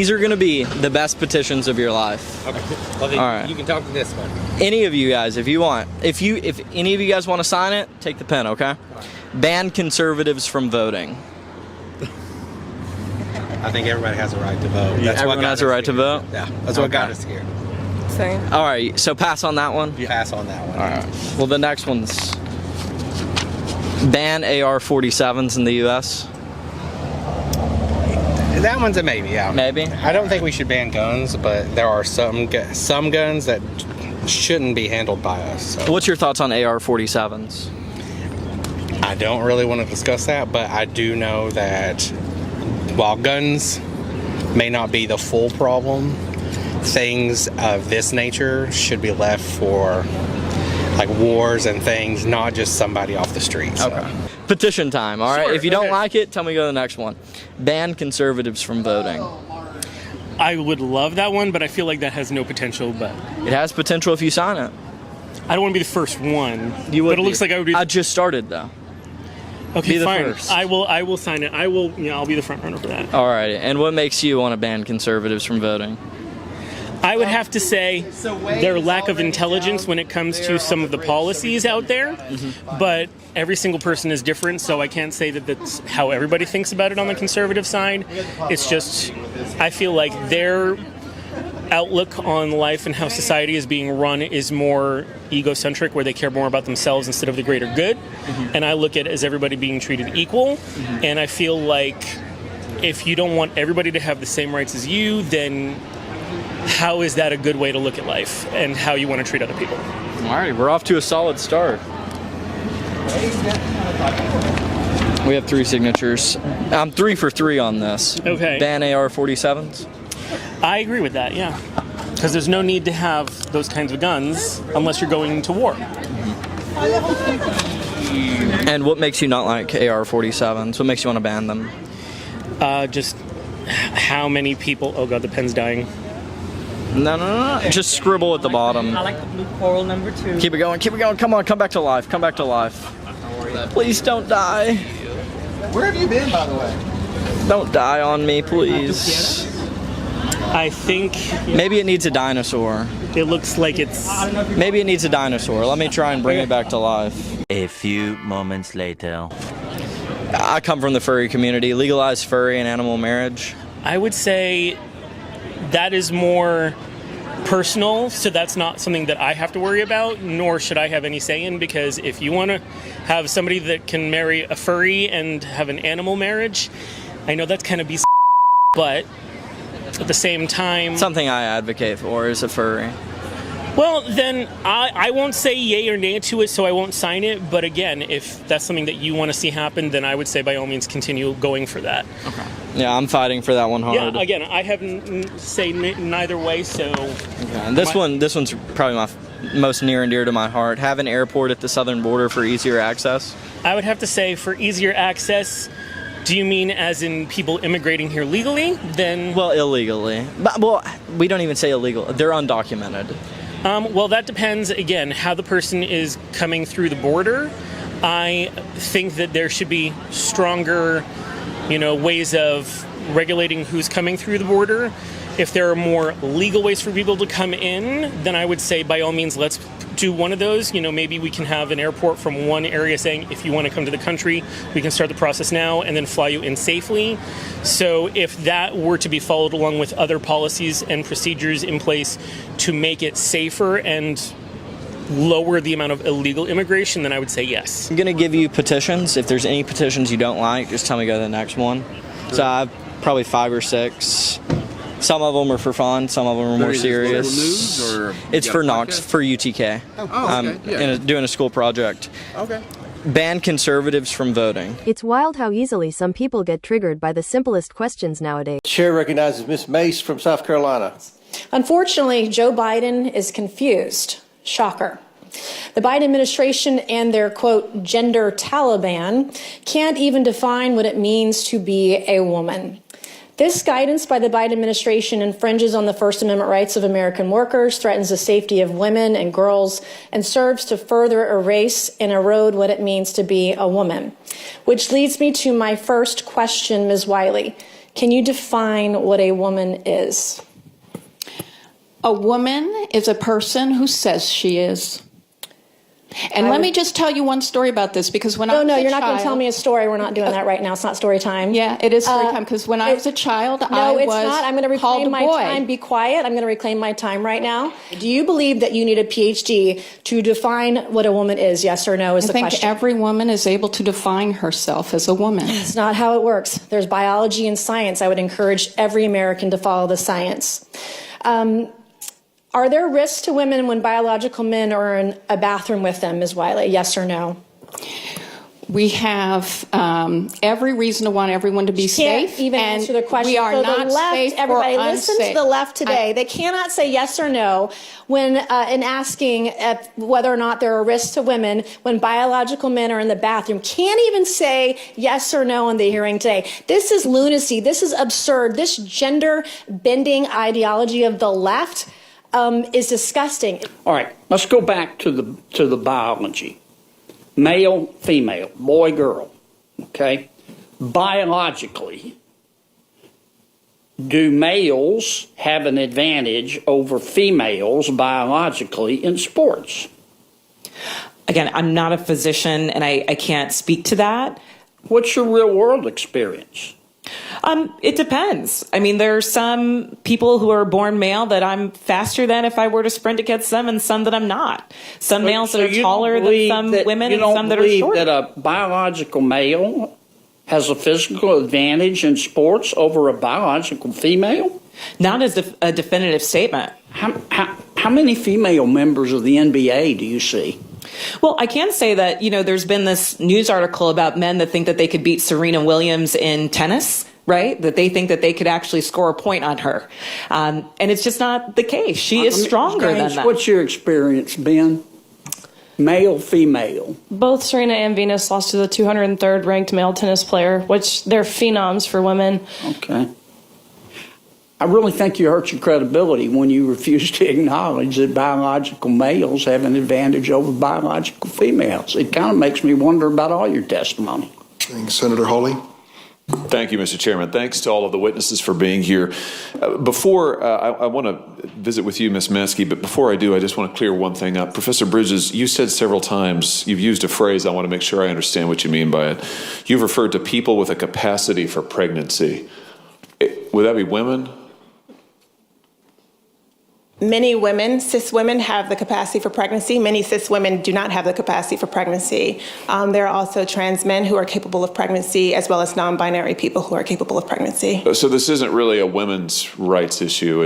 These are going to be the best petitions of your life. Okay. Well, then All right. You can talk to this one. Any of you guys, if you want, if any of you guys want to sign it, take the pen, okay? Ban conservatives from voting. I think everybody has a right to vote. Yeah, everyone has a right to vote? Yeah, that's what got us here. Same. All right, so pass on that one? Pass on that one. All right. Well, the next one's ban AR-47s in the U.S. That one's a maybe, yeah. Maybe? I don't think we should ban guns, but there are some guns that shouldn't be handled by us. So. What's your thoughts on AR-47s? I don't really want to discuss that, but I do know that while guns may not be the full problem, things of this nature should be left for like wars and things, not just somebody off the street. So. Okay. Petition time, all right? Sure, if you don't like it, tell me to go to the next one. Ban conservatives from voting. I would love that one, but I feel like that has no potential. But It has potential if you sign it. I don't want to be the first one. You would but it looks like I would be. I just started, though. Okay, be the fine. first. I will sign it. I'll be the front runner for that. All right, and what makes you want to ban conservatives from voting? I would have to say their lack of intelligence when it comes to some of the policies out there, but every single person is different, so I can't say that that's how everybody thinks about it on the conservative side. It's just, I feel like their outlook on life and how society is being run is more egocentric, where they care more about themselves instead of the greater good, and I look at it as everybody being treated equal, and I feel like if you don't want everybody to have the same rights as you, then how is that a good way to look at life and how you want to treat other people? All right, we're off to a solid start. We have 3 signatures. I'm 3 for 3 on this. Okay. Ban AR-47s. I agree with that, yeah. Because there's no need to have those kinds of guns unless you're going to war. And what makes you not like AR-47s? What makes you want to ban them? Just how many people... Oh, God, the pen's dying. No. Just scribble at the bottom. I like the blue coral number 2. Keep it going. Come on, come back to life. Come back to life. Please don't die. Where have you been, by the way? Don't die on me, please. I think Maybe it needs a dinosaur. it looks like it's... Maybe it needs a dinosaur. Let me try and bring it back to life. A few moments later. I come from the furry community. Legalize furry and animal marriage. I would say that is more personal, so that's not something that I have to worry about, nor should I have any say in, because if you want to have somebody that can marry a furry and have an animal marriage, I know that's kind of but at the same time... Something I advocate for is a furry. Well, then I won't say yay or nay to it, so I won't sign it, but again, if that's something that you want to see happen, then I would say by all means continue going for that. Okay. Yeah, I'm fighting for that one hard. Yeah, again, I haven't say neither way, so... Okay. And this one's probably my most near and dear to my heart. Have an airport at the southern border for easier access. I would have to say for easier access, do you mean as in people immigrating here legally? Then... Well, illegally. Well, we don't even say illegal. They're undocumented. Well, that depends, again, how the person is coming through the border. I think that there should be stronger, ways of regulating who's coming through the border. If there are more legal ways for people to come in, then I would say by all means, let's do one of those. Maybe we can have an airport from one area saying, if you want to come to the country, we can start the process now and then fly you in safely. So if that were to be followed along with other policies and procedures in place to make it safer and lower the amount of illegal immigration, then I would say yes. I'm going to give you petitions. If there's any petitions you don't like, just tell me to go to the next one. So I have probably 5 or 6. Some of them are for fun, some of them are more serious. News or it's for Knox, for UTK. Okay. Doing a school project. Okay. Ban conservatives from voting. It's wild how easily some people get triggered by the simplest questions nowadays. Chair recognizes Ms. Mace from South Carolina. Unfortunately, Joe Biden is confused. Shocker. The Biden administration and their, quote, gender Taliban can't even define what it means to be a woman. This guidance by the Biden administration infringes on the First Amendment rights of American workers, threatens the safety of women and girls, and serves to further erase and erode what it means to be a woman. Which leads me to my first question, Ms. Wiley. Can you define what a woman is? A woman is a person who says she is. And let me just tell you one story about this, because when I was a child... No, you're not going to tell me a story. We're not doing that right now. It's not story time. Yeah, it is story time, because when I was a child, I was it's not. I'm going to reclaim my time. Be quiet. I'm going to reclaim my time right now. Do you believe that you need a PhD to define what a woman is? Yes or no is the question. I think every woman is able to define herself as a woman. It's not how it works. There's biology and science. I would encourage every American to follow the science. Are there risks to women when biological men are in a bathroom with them, Ms. Wiley? Yes or no? We have every reason to want everyone to be safe. Can't even answer the question. We are so not the left, safe everybody, or listen unsafe. to the left today. They cannot say yes or no when in asking whether or not there are risks to women when biological men are in the bathroom. Can't even say yes or no in the hearing today. This is lunacy. This is absurd. This gender-bending ideology of the left is disgusting. All right, let's go back to the biology. Male, female, boy, girl, okay? Biologically, do males have an advantage over females biologically in sports? Again, I'm not a physician and I can't speak to that. What's your real world experience? It depends. I mean, there are some people who are born male that I'm faster than if I were to sprint against them, and some that I'm not. Some males that are taller than some women, and some that are shorter. You don't believe that a biological male has a physical advantage in sports over a biological female? Not as a definitive statement. How many female members of the NBA do you see? Well, I can say that, there's been this news article about men that think that they could beat Serena Williams in tennis, right? That they think that they could actually score a point on her. And it's just not the case. She is stronger than that. What's your experience, Ben? Male, female? Both Serena and Venus lost to the 203rd ranked male tennis player, which they're phenoms for women. Okay. I really think you hurt your credibility when you refuse to acknowledge that biological males have an advantage over biological females. It kind of makes me wonder about all your testimony. Thanks, Senator Hawley. Thank you, Mr. Chairman. Thanks to all of the witnesses for being here. I want to visit with you, Ms. Maskey, but before I do, I just want to clear one thing up. Professor Bridges, you said several times, you've used a phrase, I want to make sure I understand what you mean by it. You've referred to people with a capacity for pregnancy. Would that be women? Many women, cis women, have the capacity for pregnancy. Many cis women do not have the capacity for pregnancy. There are also trans men who are capable of pregnancy, as well as non-binary people who are capable of pregnancy. So this isn't really a women's rights issue.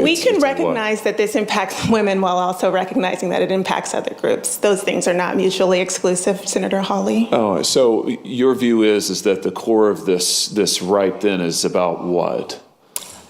We can recognize that this impacts women while also recognizing that it impacts other groups. Those things are not mutually exclusive, Senator Hawley. Oh, so your view is that the core of this right then is about what?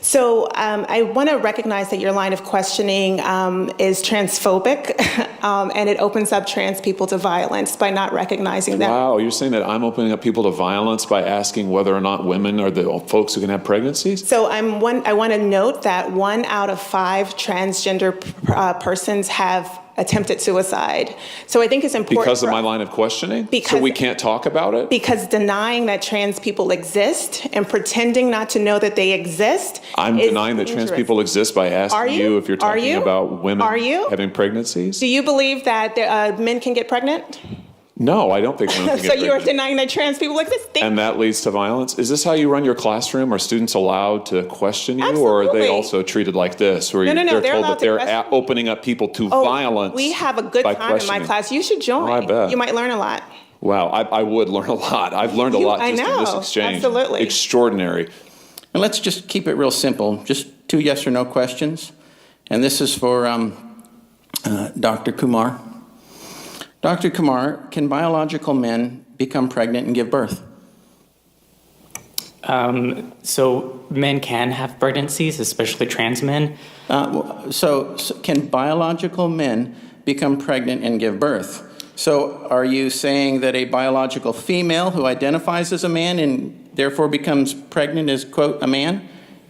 So I want to recognize that your line of questioning is transphobic, and it opens up trans people to violence by not recognizing that. Wow, you're saying that I'm opening up people to violence by asking whether or not women are the folks who can have pregnancies? So I want to note that 1 out of 5 transgender persons have attempted suicide. So I think it's important. Because of my line of questioning? So we can't talk about it? Because denying that trans people exist and pretending not to know that they exist. I'm denying that trans people exist by asking you if you're talking about women having pregnancies? Do you believe that men can get pregnant? No, I don't think women can get pregnant. So you're denying that trans people exist? And that leads to violence? Is this how you run your classroom? Are students allowed to question you? Absolutely. Or are they also treated like this, where they're told that they're opening up people to violence? We have a good time in my class. You should join. Oh, I bet. You might learn a lot. Wow, I would learn a lot. I've learned a lot just in this exchange. Absolutely. Extraordinary. And let's just keep it real simple. Just 2 yes or no questions. And this is for Dr. Kumar. Dr. Kumar, can biological men become pregnant and give birth? So men can have pregnancies, especially trans men. So can biological men become pregnant and give birth? So are you saying that a biological female who identifies as a man and therefore becomes pregnant is, quote, a man?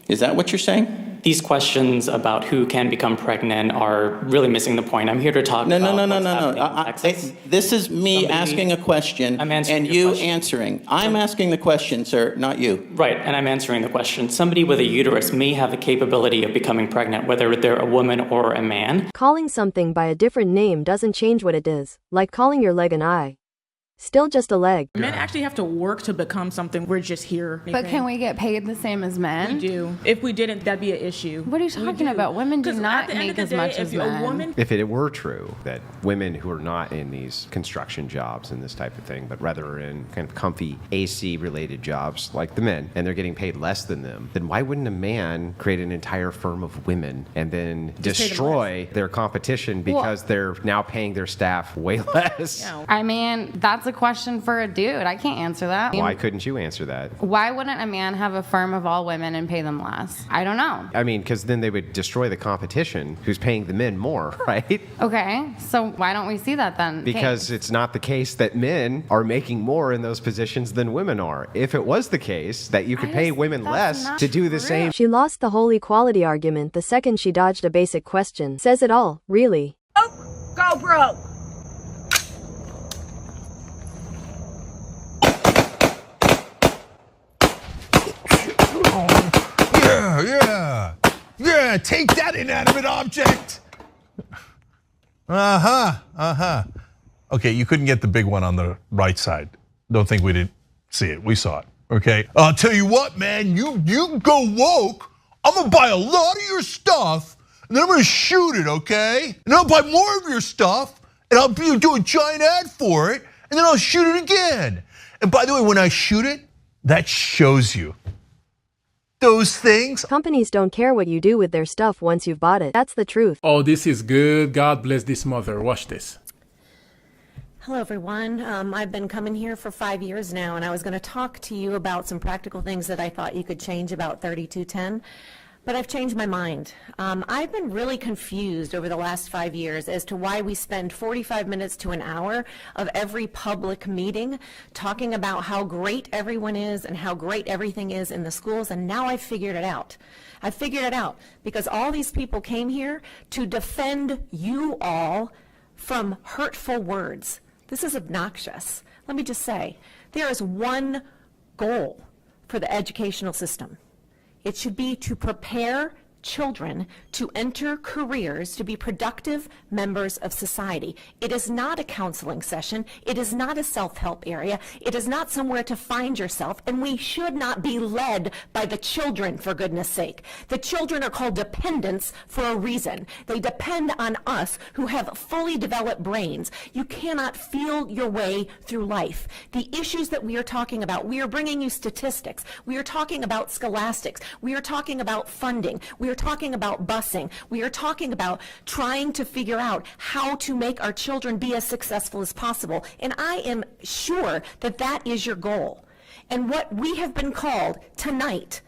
Is that what you're saying? these questions about who can become pregnant are really missing the point. I'm here to talk about what's happening in Texas. This is me asking a question and you answering. I'm asking the question, sir, not you. Right, and I'm answering the question. Somebody with a uterus may have the capability of becoming pregnant, whether they're a woman or a man. Calling something by a different name doesn't change what it is, like calling your leg an eye. Still just a leg. Men actually have to work to become something. We're just here. But can we get paid the same as men? We do. If we didn't, that'd be an issue. What are you talking about? Women do not make as much as men. If it were true that women who are not in these construction jobs and this type of thing, but rather are in kind of comfy AC-related jobs like the men, and they're getting paid less than them, then why wouldn't a man create an entire firm of women and then destroy their competition because they're now paying their staff way less? I mean, that's a question for a dude. I can't answer that. Why couldn't you answer that? Why wouldn't a man have a firm of all women and pay them less? I don't know. I mean, because then they would destroy the competition who's paying the men more, right? Okay, so why don't we see that then? Because it's not the case that men are making more in those positions than women are. If it was the case that you could pay women less to do the same. She lost the whole equality argument the second she dodged a basic question. Says it all, really. Oh, go broke. Yeah, take that inanimate object. Okay, you couldn't get the big one on the right side. Don't think we didn't see it. We saw it, okay? I'll tell you what, man, you go woke. I'm gonna buy a lot of your stuff, and then I'm gonna shoot it, okay? And I'll buy more of your stuff, and I'll do a giant ad for it, and then I'll shoot it again. And by the way, when I shoot it, that shows you those things. Companies don't care what you do with their stuff once you've bought it. That's the truth. Oh, this is good. God bless this mother. Watch this. Hello, everyone. I've been coming here for 5 years now, and I was going to talk to you about some practical things that I thought you could change about 3210. But I've changed my mind. I've been really confused over the last 5 years as to why we spend 45 minutes to an hour of every public meeting talking about how great everyone is and how great everything is in the schools, and now I've figured it out. I figured it out because all these people came here to defend you all from hurtful words. This is obnoxious. Let me just say, there is one goal for the educational system. It should be to prepare children to enter careers to be productive members of society. It is not a counseling session. It is not a self-help area. It is not somewhere to find yourself, and we should not be led by the children, for goodness sake. The children are called dependents for a reason. They depend on us who have fully developed brains. You cannot feel your way through life. The issues that we are talking about, we are bringing you statistics. We are talking about scholastics. We are talking about funding. We are talking about busing. We are talking about trying to figure out how to make our children be as successful as possible. And I am sure that that is your goal. And what we have been called tonight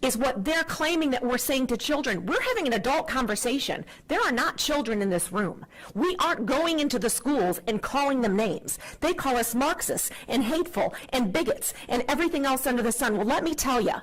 is what they're claiming that we're saying to children. We're having an adult conversation. There are not children in this room. We aren't going into the schools and calling them names. They call us Marxists and hateful and bigots and everything else under the sun. Well, let me tell you,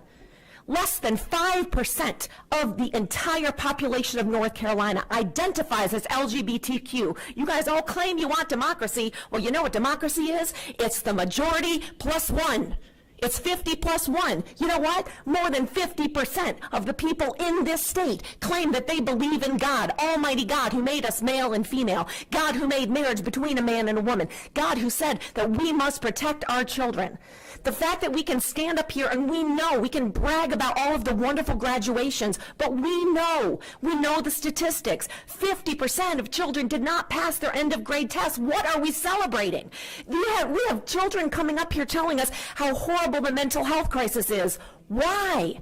less than 5% of the entire population of North Carolina identifies as LGBTQ. You guys all claim you want democracy. Well, you know what democracy is? It's the majority plus one. It's 50 plus 1. You know what? More than 50% of the people in this state claim that they believe in God, Almighty God, who made us male and female, God who made marriage between a man and a woman, God who said that we must protect our children. The fact that we can stand up here and we know, we can brag about all of the wonderful graduations, but we know the statistics. 50% of children did not pass their end of grade tests. What are we celebrating? We have children coming up here telling us how horrible the mental health crisis is. Why?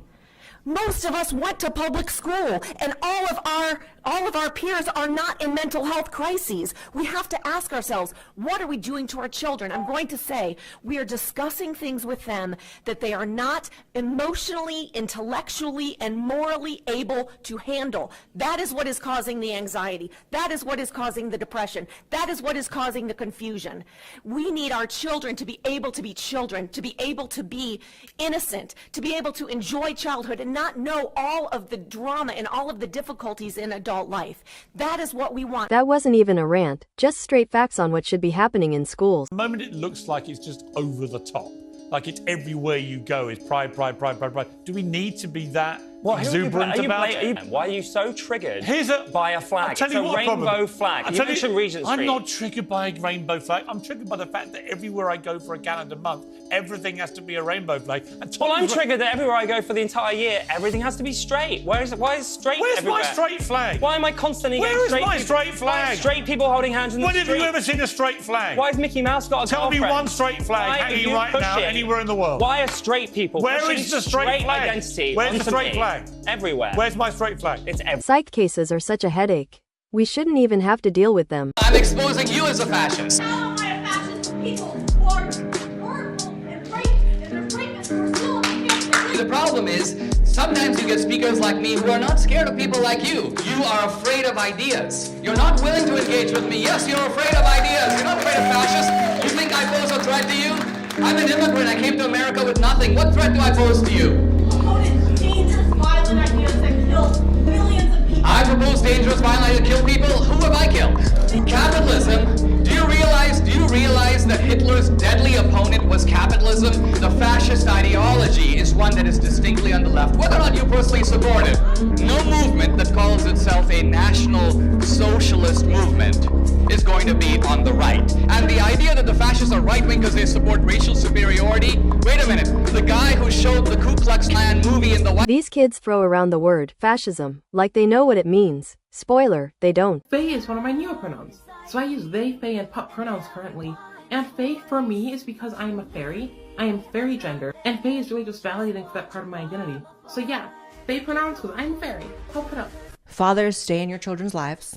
Most of us went to public school, and all of our peers are not in mental health crises. We have to ask ourselves, what are we doing to our children? I'm going to say we are discussing things with them that they are not emotionally, intellectually, and morally able to handle. That is what is causing the anxiety. That is what is causing the depression. That is what is causing the confusion. We need our children to be able to be children, to be able to be innocent, to be able to enjoy childhood and not know all of the drama and all of the difficulties in adult life. That is what we want. That wasn't even a rant, just straight facts on what should be happening in schools. The moment it looks like it's just over the top, like it's everywhere you go is pride, pride, pride, pride, pride. Do we need to be that exuberant about it? Why are you so triggered by a flag? I'll tell you what rainbow problem. flag. You mentioned Regent Street. I'm not triggered by a rainbow flag. I'm triggered by the fact that everywhere I go for a calendar month, everything has to be a rainbow flag. Well, I'm triggered that everywhere I go for the entire year, everything has to be straight. Why is straight Where's everywhere? my straight flag? Why am I constantly Where getting is straight my people? straight flag? Why are straight people holding hands in the When street? have you ever seen a straight flag? Why has Mickey Mouse got a Tell me girlfriend? one straight flag Why hanging are you right now pushing- anywhere in the world. Why are straight people Where pushing is the straight flag? identity Where's the onto straight me? flag? Everywhere. Where's my straight flag? It's everywhere. Psych cases are such a headache. We shouldn't even have to deal with them. I'm exposing you as a fascist. The problem is, sometimes you get speakers like me who are not scared of people like you. You are afraid of ideas. You're not willing to engage with me. Yes, you're afraid of ideas. You're not afraid of fascists. You think I pose a threat to you? I'm an immigrant. I came to America with nothing. What threat do I pose to you? Dangerous, violent ideas that kill millions of people. I propose dangerous, violent ideas to kill people. Who have I killed? Capitalism. Do you realize that Hitler's deadly opponent was capitalism? The fascist ideology is one that is distinctly on the left, whether or not you personally support it. No movement that calls itself a national socialist movement is going to be on the right. And the idea that the fascists are right-wing because they support racial superiority, wait a minute, the guy who showed the Ku Klux Klan movie in the White... These kids throw around the word fascism like they know what it means. Spoiler, they don't. They is one of my newer pronouns. So I use they, they, and pup pronouns currently. And they for me is because I am a fairy. I am fairy gender. And they is really just validating for that part of my identity. So yeah, they pronouns because I'm fairy. Help it up. Fathers, stay in your children's lives.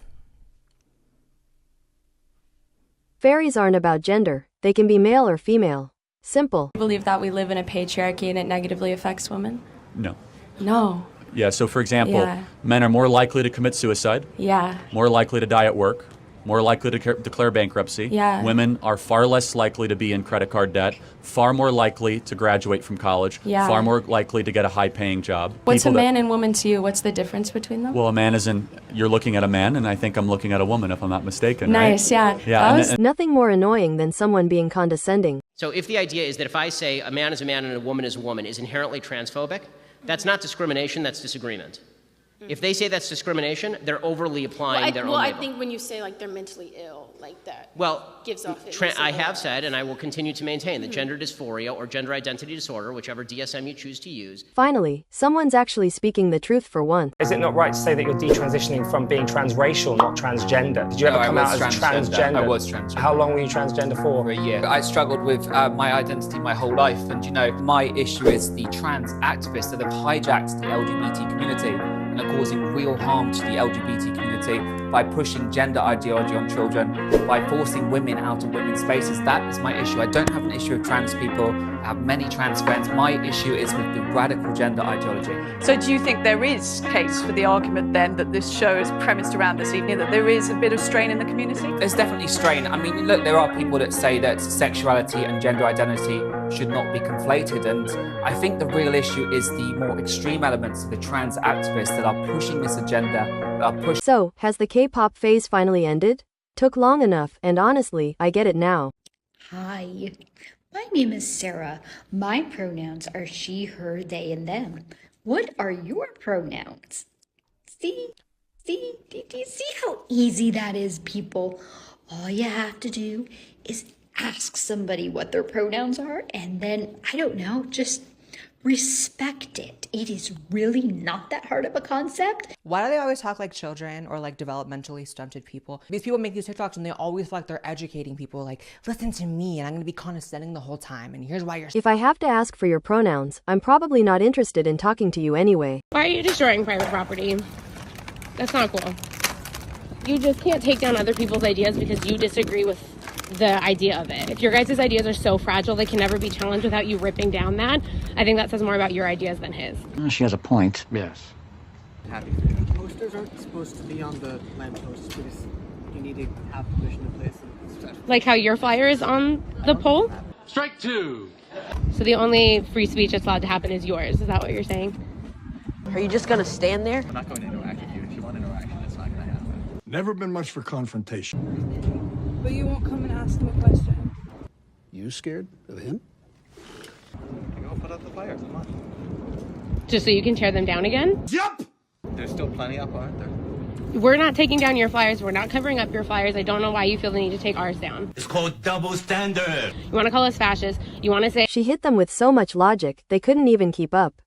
Fairies aren't about gender. They can be male or female. Simple. I believe that we live in a patriarchy and it negatively affects women? No. No. Yeah, so for example, Yeah. men are more likely to commit suicide, Yeah. more likely to die at work, more likely to declare bankruptcy. Yeah. Women are far less likely to be in credit card debt, far more likely to graduate from college, Yeah. far more likely to get a high-paying job. What's People a that- man and woman to you? What's the difference between them? Well, a man is in, you're looking at a man, and I think I'm looking at a woman, if I'm not mistaken. Nice, right? yeah. Yeah. and- Nothing more annoying than someone being condescending. So if the idea is that if I say a man is a man and a woman is a woman is inherently transphobic, that's not discrimination, that's disagreement. If they say that's discrimination, they're overly applying their own I label. think when you say like they're mentally ill, like that Well, gives off. I have said, and I will continue to maintain, that gender dysphoria or gender identity disorder, whichever DSM you choose to use, Finally, someone's actually speaking the truth for once. Is it not right to say that you're detransitioning from being transracial, not transgender? Did you ever No, I come was out as transgender. transgender? I was transgender. How long were you transgender for? a year. I struggled with my identity my whole life, and you know, my issue is the trans activists that have hijacked the LGBT community and are causing real harm to the LGBT community by pushing gender ideology on children, by forcing women out of women's spaces. That is my issue. I don't have an issue with trans people. I have many trans friends. My issue is with the radical gender ideology. So do you think there is case for the argument then that this show is premised around this evening, that there is a bit of strain in the community? There's definitely strain. I mean, look, there are people that say that sexuality and gender identity should not be conflated, and I think the real issue is the more extreme elements of the trans activists that are pushing this agenda, that are pushing... So, has the K-pop phase finally ended? Took long enough, and honestly, I get it now. Hi, my name is Sarah. My pronouns are she, her, they, and them. What are your pronouns? See? Do you see how easy that is, people? All you have to do is ask somebody what their pronouns are, and then, I don't know, just respect it. It is really not that hard of a concept. Why do they always talk like children or like developmentally stunted people? These people make these TikToks and they always feel like they're educating people. Like, listen to me and I'm going to be condescending the whole time. And here's why you're... If I have to ask for your pronouns, I'm probably not interested in talking to you anyway. Why are you destroying private property? That's not cool. You just can't take down other people's ideas because you disagree with the idea of it. If your guys' ideas are so fragile they can never be challenged without you ripping down that, I think that says more about your ideas than his. She has a point. Yes. Happy. Posters aren't supposed to be on the lampposts because you need to have permission to place them. Like how your flyer is on the pole? Strike two! So the only free speech that's allowed to happen is yours. Is that what you're saying? Are you just gonna stand there? I'm not going to interact with you. If you want interaction, it's not going to happen. Never been much for confrontation. But you won't come and ask him a question. You scared of him? Go put out the fire. Come on. Just so you can tear them down again? Yep! There's still plenty up, aren't there? We're not taking down your flyers. We're not covering up your flyers. I don't know why you feel the need to take ours down. It's called double standard. You want to call us fascists? You want to say... She hit them with so much logic, they couldn't even keep up.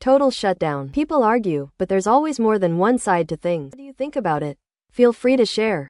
Total shutdown. People argue, but there's always more than one side to things. What do you think about it? Feel free to share.